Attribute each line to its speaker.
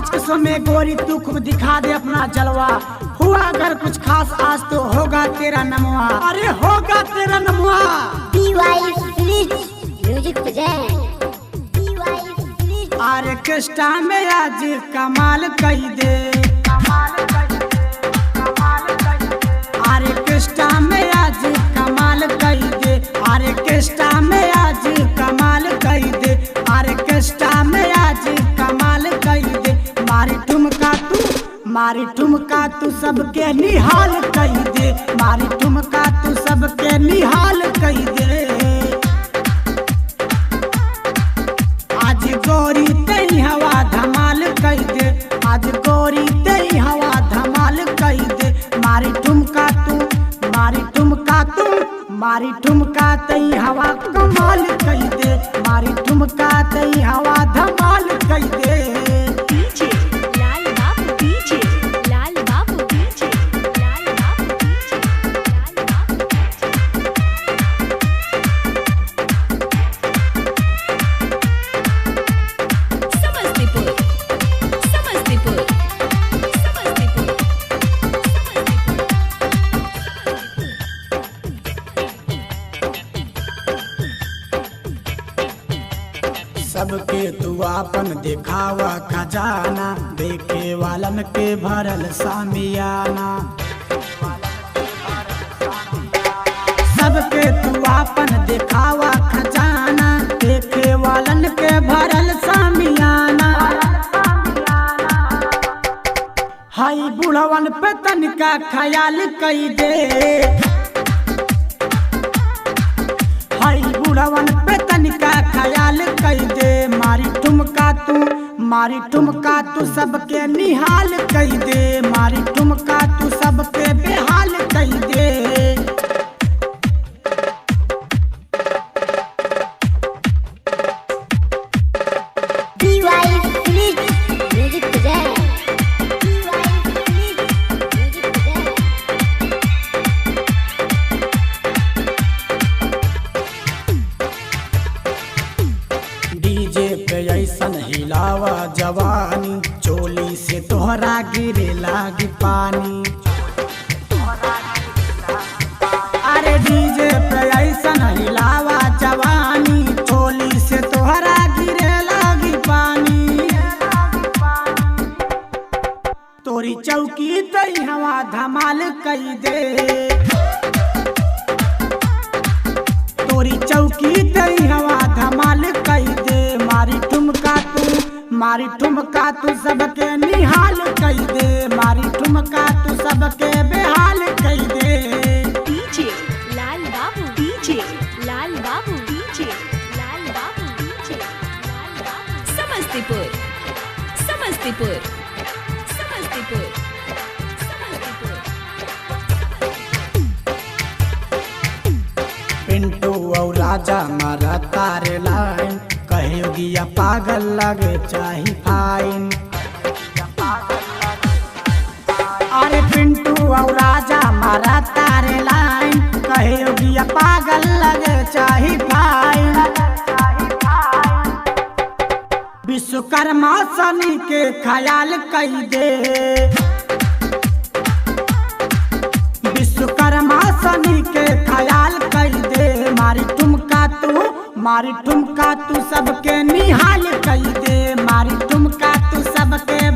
Speaker 1: आज के समय गोरी तू खूब दिखा दे अपना जलवा, हुआ अगर कुछ खास आज तो होगा तेरा नमवा, अरे होगा तेरा नमवा।
Speaker 2: म्यूजिक
Speaker 1: ऑर्केस्ट्रा में आज कमाल कही दे, ऑर्केस्ट्रा में आज कमाल कही दे, ऑर्केस्ट्रा में आज कमाल कही दे, ऑर्केस्ट्रा में आज कमाल कही दे। मारी ठुमका तू सबके निहाल कही दे, मारी ठुमका तू सबके निहाल कही दे। आज गोरी तेरी हवा धमाल कही दे, आज गोरी तेरी हवा धमाल कही दे। मारी ठुमका तू, मारी ठुमका तू, मारी ठुमका तेरी हवा कमाल कही दे, मारी ठुमका तेरी हवा धमाल कही दे। सबके तू आपन दिखावा खजाना, देखे वालन के भरल सामियाना। सबके तू आपन दिखावा खजाना, देखे वालन के भरल सामियाना। हाई बुढ़वन पे तनिका ख्याल कई दे, हाई बुढ़वन पे तनिका ख्याल कई दे। मारी ठुमका तू, मारी ठुमका तू सबके निहाल कई दे, मारी ठुमका तू सबके बेहाल कई दे। डीजे पे ऐसन हिलावा जवानी, चोली से तोहरा गिरे लागी पानी। अरे डीजे पे ऐसन हिलावा जवानी, चोली से तोहरा गिरे लागी पानी। तोरी चौकी तई हवा धमाल कई दे, तोरी चौकी तई हवा धमाल कई दे। मारी ठुमका तू, मारी ठुमका तू सबके निहाल कई दे, मारी ठुमका तू सबके बेहाल कई दे।
Speaker 3: डीजे लाल बाबू, डीजे लाल बाबू, डीजे लाल बाबू, डीजे लाल बाबू। समस्तीपुर, समस्तीपुर, समस्तीपुर, समस्तीपुर।
Speaker 1: पिंटू और राजा मारा तारे लाइन, कहे गिया पागल लगे चाही फाइन। अरे पिंटू और राजा मारा तारे लाइन, कहे गिया पागल लगे चाही फाइन। विश्वकर्मा शनि के ख्याल कई दे, विश्वकर्मा शनि के ख्याल कई दे। मारी ठुमका तू, मारी ठुमका तू सबके निहाल कई दे, मारी ठुमका तू सबके